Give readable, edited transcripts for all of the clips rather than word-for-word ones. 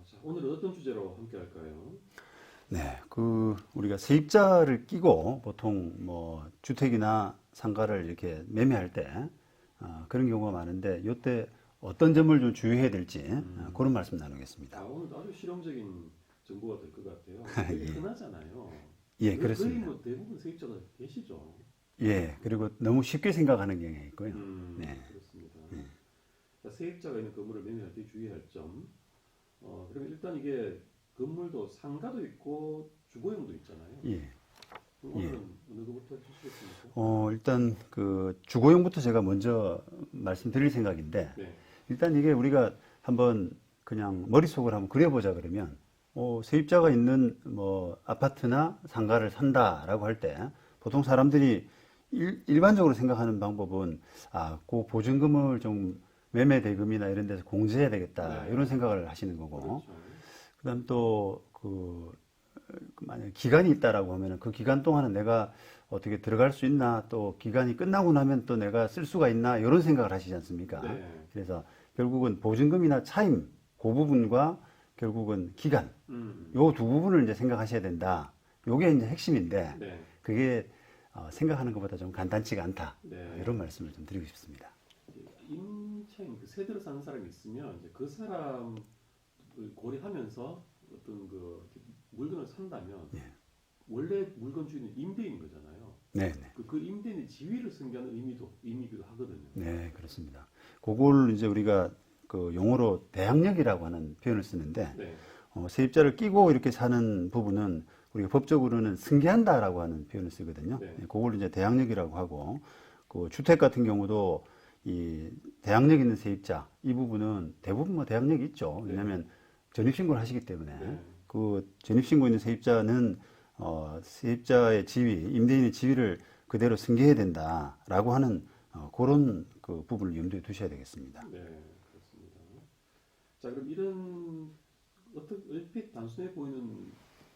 자, 오늘은 어떤 주제로 함께 할까요? 네, 우리가 세입자를 끼고 보통 뭐 주택이나 상가를 이렇게 매매할 때 그런 경우가 많은데 이때 어떤 점을 좀 주의해야 될지 그런 말씀 나누겠습니다. 오늘 아주 실용적인 정보가 될 것 같아요. 되게 예, 흔하잖아요. 예, 거의 그렇습니다. 뭐 대부분 세입자가 계시죠. 예, 그리고 너무 쉽게 생각하는 경향이 있고요. 네, 그렇습니다. 자, 세입자가 있는 건물을 매매할 때 주의할 점. 그러면 일단 이게 건물도 상가도 있고 주거용도 있잖아요. 예, 그럼 예. 오늘은 어느 것부터 해주시겠습니까? 일단 그 주거용부터 제가 먼저 말씀드릴 생각인데 네. 일단 이게 우리가 한번 그냥 머릿속을 한번 그려보자 그러면 세입자가 있는 뭐 아파트나 상가를 산다라고 할 때 보통 사람들이 일반적으로 생각하는 방법은 그 보증금을 좀 매매 대금이나 이런 데서 공제해야 되겠다 네. 이런 생각을 하시는 거고 그렇죠. 그다음 또 만약 기간이 있다라고 하면은 그 기간 동안은 내가 어떻게 들어갈 수 있나 또 기간이 끝나고 나면 또 내가 쓸 수가 있나 이런 생각을 하시지 않습니까? 네. 그래서 결국은 보증금이나 차임 그 부분과 결국은 기간 음. 요 두 부분을 이제 생각하셔야 된다. 요게 이제 핵심인데 네. 그게 생각하는 것보다 좀 간단치가 않다. 네. 이런 말씀을 좀 드리고 싶습니다. 임차인 그 세대로 사는 사람이 있으면 이제 그 사람을 고려하면서 어떤 그 물건을 산다면 예. 원래 물건 주인은 임대인 거잖아요. 네, 네. 그 임대인의 지위를 승계하는 의미이기도 하거든요. 네, 그렇습니다. 그걸 이제 우리가 그 용어로 대항력이라고 하는 표현을 쓰는데 네. 세입자를 끼고 이렇게 사는 부분은 우리가 법적으로는 승계한다라고 하는 표현을 쓰거든요. 네. 그걸 이제 대항력이라고 하고 그 주택 같은 경우도 이 대항력 있는 세입자 이 부분은 대부분 뭐 대항력이 있죠. 왜냐하면 전입신고를 하시기 때문에 네. 그 전입신고 있는 세입자는 세입자의 지위, 임대인의 지위를 그대로 승계해야 된다라고 하는 그런 그 부분을 염두에 두셔야 되겠습니다. 네, 그렇습니다. 자, 그럼 이런 얼핏 단순해 보이는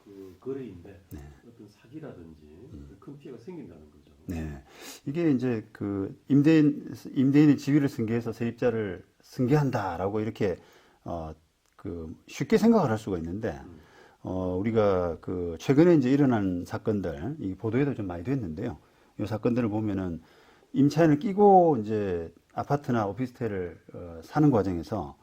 그 거래인데 어떤 사기라든지 큰 피해가 생긴다는 거죠. 네. 이게 이제 그 임대인의 지위를 승계해서 세입자를 승계한다라고 이렇게 쉽게 생각을 할 수가 있는데 우리가 그 최근에 이제 일어난 사건들 이 보도에도 좀 많이 됐는데요. 이 사건들을 보면은 임차인을 끼고 이제 아파트나 오피스텔을 사는 과정에서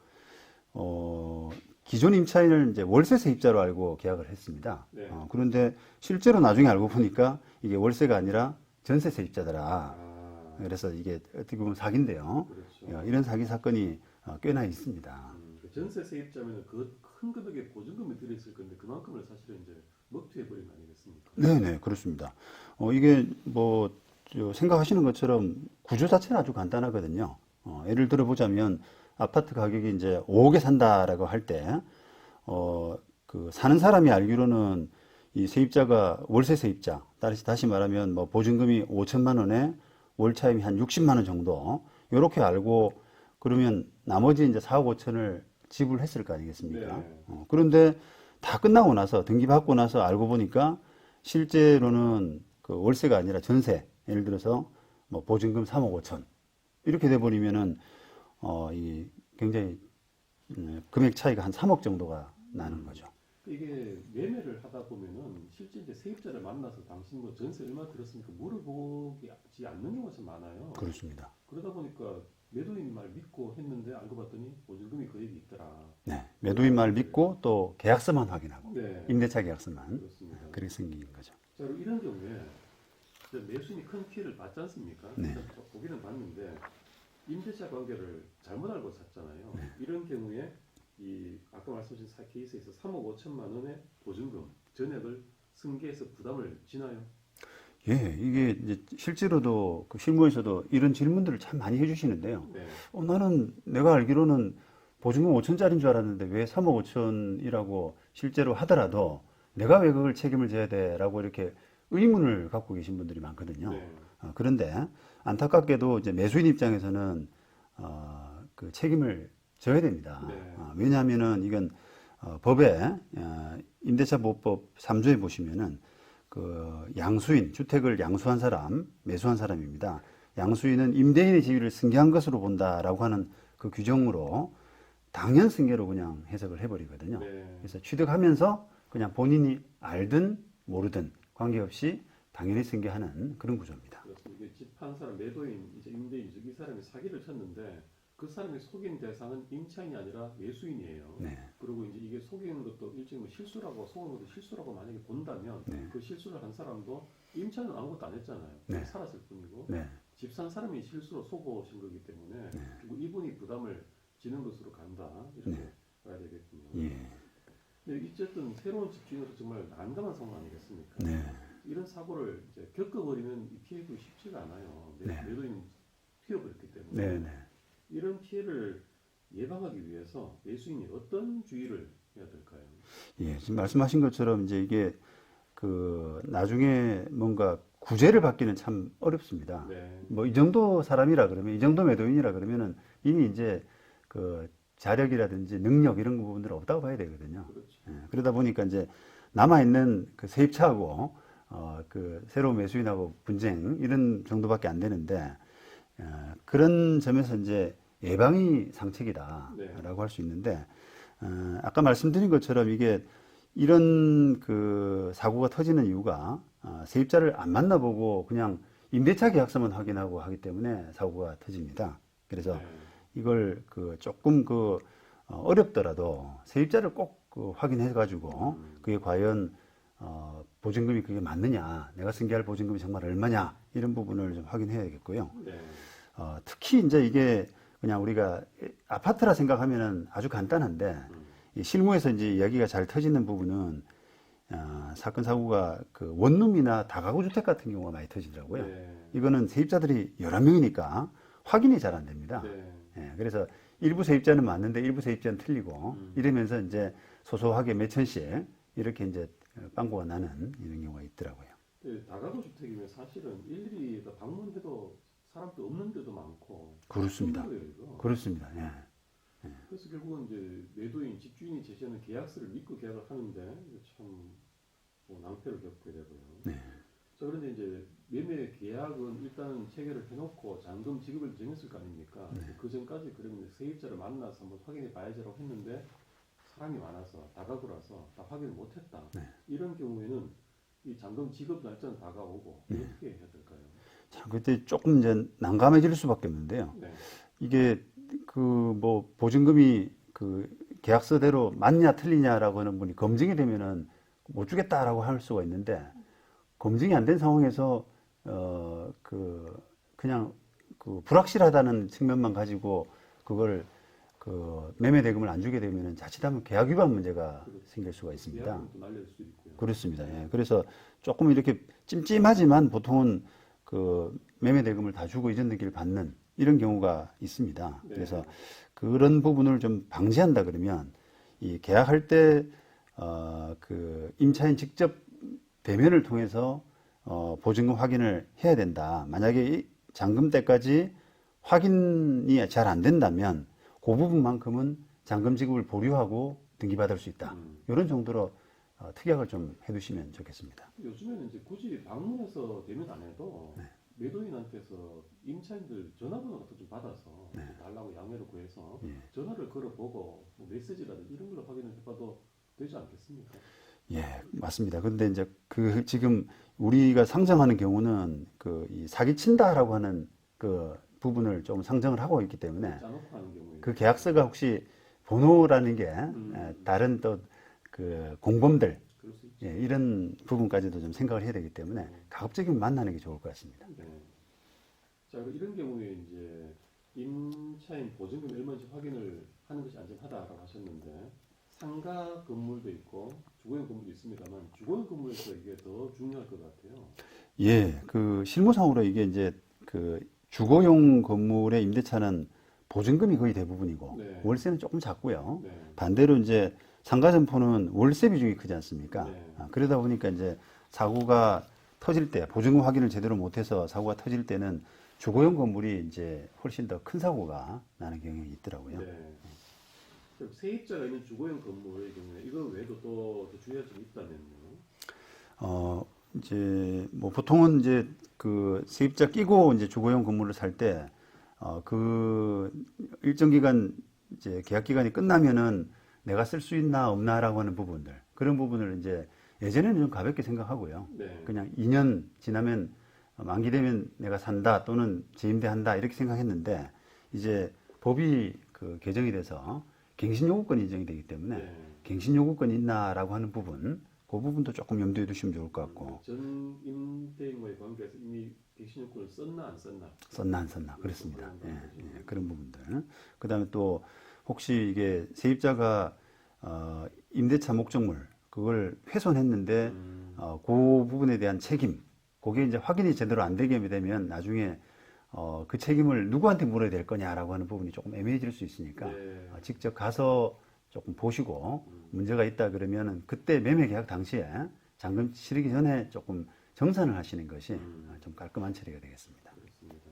기존 임차인을 이제 월세 세입자로 알고 계약을 했습니다. 네. 그런데 실제로 나중에 알고 보니까 이게 월세가 아니라 전세 세입자더라. 아, 그래서 이게 어떻게 보면 사기인데요. 그렇죠. 이런 사기 사건이 꽤나 있습니다. 그 전세 세입자면 그 큰 금액의 보증금이 들어있을 건데 그만큼을 사실은 이제 먹튀해 버린 거 아니겠습니까? 네네, 그렇습니다. 이게 생각하시는 것처럼 구조 자체는 아주 간단하거든요. 예를 들어 보자면 아파트 가격이 이제 5억에 산다라고 할 때, 그 사는 사람이 알기로는 이 세입자가 월세 세입자, 다시 말하면 뭐 보증금이 5천만 원에 월 차임이 한 60만 원 정도, 이렇게 알고 그러면 나머지 이제 4억 5천을 지불했을 거 아니겠습니까? 네. 그런데 다 끝나고 나서 등기받고 나서 알고 보니까 실제로는 그 월세가 아니라 전세, 예를 들어서 뭐 보증금 3억 5천 이렇게 돼 버리면은 이 굉장히 금액 차이가 한 3억 정도가 나는 거죠. 이게 매매를 하다 보면은 실제 이제 세입자를 만나서 당신 뭐 전세 얼마 들었습니까? 물어보지 않는 경우가 참 많아요. 그렇습니다. 그러다 보니까 매도인 말 믿고 했는데 알고 봤더니 보증금이 그 얘기 있더라. 네, 매도인 말 믿고 또 계약서만 확인하고 네, 임대차 계약서만 그렇습니다. 그렇게 생긴 거죠. 자, 그럼 이런 경우에 이제 매수인이 큰 피해를 받지 않습니까? 네. 일단 보기는 봤는데 임대차 관계를 잘못 알고 샀잖아요. 네. 이런 경우에 이 아까 말씀하신 케이스에서 3억 5천만 원의 보증금 전액을 승계해서 부담을 지나요? 예, 이게 이제 실제로도 그 실무에서도 이런 질문들을 참 많이 해주시는데요. 네. 나는 내가 알기로는 보증금 5천짜리인 줄 알았는데 왜 3억 5천이라고 실제로 하더라도 내가 왜 그걸 책임을 져야 돼라고 이렇게 의문을 갖고 계신 분들이 많거든요. 네. 그런데 안타깝게도 이제 매수인 입장에서는 그 책임을 져야 됩니다. 네. 왜냐하면은 이건 법에 임대차 보호법 3조에 보시면은 그 양수인 주택을 양수한 사람 매수한 사람입니다. 양수인은 임대인의 지위를 승계한 것으로 본다라고 하는 그 규정으로 당연 승계로 그냥 해석을 해버리거든요. 네. 그래서 취득하면서 그냥 본인이 알든 모르든 관계없이 당연히 승계하는 그런 구조입니다. 그렇습니다. 이게 집 한 사람 매도인 이제 임대인 이 사람이 사기를 쳤는데 그 사람이 속인 대상은 임차인이 아니라 매수인이에요. 네. 그리고 이제 이게 속이는 것도 일종의 뭐 실수라고 속은 것도 실수라고 만약에 본다면 네. 그 실수를 한 사람도 임차인은 아무것도 안 했잖아요. 네. 살았을 뿐이고 네. 집 산 사람이 실수로 속아오신 거기 때문에 네. 결국 이분이 부담을 지는 것으로 간다 이렇게 네. 봐야 되겠군요. 예. 근데 어쨌든 새로운 집주인으로서 정말 난감한 상황 아니겠습니까? 네. 이런 사고를 이제 겪어버리면 이 피해도 쉽지가 않아요. 네. 매도인은 튀어버렸기 때문에 네. 네. 이런 피해를 예방하기 위해서 매수인이 어떤 주의를 해야 될까요? 예. 지금 말씀하신 것처럼 이제 이게 그 나중에 뭔가 구제를 받기는 참 어렵습니다. 네. 뭐 이 정도 사람이라 그러면 이 정도 매도인이라 그러면은 이미 이제 그 자력이라든지 능력 이런 부분들은 없다고 봐야 되거든요. 그렇죠. 예, 그러다 보니까 이제 남아 있는 그 세입자하고 그 새로운 매수인하고 분쟁 이런 정도밖에 안 되는데 그런 점에서 이제 예방이 상책이다라고 네. 할 수 있는데 아까 말씀드린 것처럼 이게 이런 그 사고가 터지는 이유가 세입자를 안 만나보고 그냥 임대차 계약서만 확인하고 하기 때문에 사고가 터집니다. 그래서 네. 이걸 그 조금 그 어렵더라도 세입자를 꼭 그 확인해가지고 그게 과연 보증금이 그게 맞느냐, 내가 승계할 보증금이 정말 얼마냐 이런 부분을 좀 확인해야겠고요. 네. 특히 이제 이게 그냥 우리가 아파트라 생각하면은 아주 간단한데 이 실무에서 이제 이야기가 잘 터지는 부분은 사건 사고가 그 원룸이나 다가구 주택 같은 경우가 많이 터지더라고요. 네. 이거는 세입자들이 여러 명이니까 확인이 잘 안 됩니다. 네. 예, 그래서 일부 세입자는 맞는데 일부 세입자는 틀리고 이러면서 이제 소소하게 몇 천씩 이렇게 이제 빵꾸가 나는 이런 경우가 있더라고요. 다가구 주택이면 사실은 일일이 다 방문해도 사람도 없는데도 많고 그렇습니다. 힘들어요, 이거. 그렇습니다. 예. 그래서 결국은 이제 매도인, 집주인이 제시하는 계약서를 믿고 계약을 하는데 참 낭패를 겪게 되고요. 네. 자, 그런데 이제 매매 계약은 일단은 체결을 해놓고 잔금 지급을 정했을 거 아닙니까? 그 전까지 그러면 세입자를 만나서 한번 확인해 봐야지라고 했는데 사람이 많아서 다가구라서 다 확인을 못했다. 네. 이런 경우에는 이 잔금 지급 날짜는 다가오고 어떻게 해야 될까요? 참 그때 조금 이제 난감해질 수밖에 없는데요. 네. 이게 그 뭐 보증금이 그 계약서대로 맞냐 틀리냐라고 하는 분이 검증이 되면은 못 주겠다라고 할 수가 있는데 검증이 안 된 상황에서 그냥 그 불확실하다는 측면만 가지고 그걸 그 매매 대금을 안 주게 되면은 자칫하면 계약 위반 문제가 생길 수가 있습니다. 계약은 또 날릴 수 있고요. 그렇습니다. 예. 그래서 조금 이렇게 찜찜하지만 보통은 그 매매 대금을 다 주고 이전 등기를 받는 이런 경우가 있습니다. 네. 그래서 그런 부분을 좀 방지한다 그러면 이 계약할 때 그 임차인 직접 대면을 통해서 보증금 확인을 해야 된다. 만약에 이 잔금 때까지 확인이 잘 안 된다면 그 부분만큼은 잔금 지급을 보류하고 등기받을 수 있다. 이런 정도로 특약을 좀 해두시면 좋겠습니다. 요즘에는 이제 굳이 방문해서 대면 안 해도 네. 매도인한테서 임차인들 전화번호 같은 거 좀 받아서 네. 달라고 양해를 구해서 예. 전화를 걸어보고 뭐 메시지라든지 이런 걸로 확인을 해봐도 되지 않겠습니까? 예, 맞습니다. 근데 이제 그 지금 우리가 상정하는 경우는 그 이 사기친다라고 하는 그 부분을 좀 상정을 하고 있기 때문에 짜놓고 하는 경우에 그 계약서가 혹시 번호라는 게 다른 또 그 공범들 그럴 수 있죠. 예, 이런 부분까지도 좀 생각을 해야 되기 때문에 가급적이면 만나는 게 좋을 것 같습니다. 네. 자, 그리고 이런 경우에 이제 임차인 보증금 얼마인지 확인을 하는 것이 안전하다라고 하셨는데 상가 건물도 있고 주거용 건물도 있습니다만 주거용 건물에서 이게 더 중요할 것 같아요. 예, 그 실무상으로 이게 이제 그 주거용 건물의 임대차는 보증금이 거의 대부분이고 네. 월세는 조금 작고요. 네. 반대로 이제 상가 점포는 월세 비중이 크지 않습니까? 네. 그러다 보니까 이제 사고가 터질 때 보증금 확인을 제대로 못해서 사고가 터질 때는 주거용 건물이 이제 훨씬 더 큰 사고가 나는 경향이 있더라고요. 네. 그럼 세입자가 있는 주거용 건물의 경우에 이거 외에도 또 주의할 점이 있다면요? 이제 뭐 보통은 이제 그 세입자 끼고 이제 주거용 건물을 살 때 그 일정 기간 이제 계약 기간이 끝나면은 내가 쓸 수 있나 없나라고 하는 부분들 그런 부분을 이제 예전에는 좀 가볍게 생각하고요. 네. 그냥 2년 지나면 만기되면 내가 산다 또는 재임대한다 이렇게 생각했는데 이제 법이 그 개정이 돼서 갱신 요구권이 인정이 되기 때문에 네. 갱신 요구권이 있나라고 하는 부분 그 부분도 조금 염두에 두시면 좋을 것 같고 전 임대인과의 관계에서 이미 갱신 요건을 썼나 안 썼나? 썼나 안 썼나 그렇습니다. 그런 예, 거죠. 예, 그런 부분들. 그다음에 또 혹시 이게 세입자가 임대차 목적물 그걸 훼손했는데 그 부분에 대한 책임 그게 이제 확인이 제대로 안 되게 되면 나중에 그 책임을 누구한테 물어야 될 거냐라고 하는 부분이 조금 애매해질 수 있으니까 네. 직접 가서 조금 보시고 문제가 있다 그러면은 그때 매매 계약 당시에 잔금 치르기 전에 조금 정산을 하시는 것이 좀 깔끔한 처리가 되겠습니다. 그렇습니다.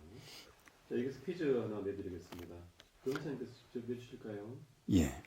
자, 여기서 퀴즈 하나 내드리겠습니다. 변호사님께서 직접 내주실까요? 예.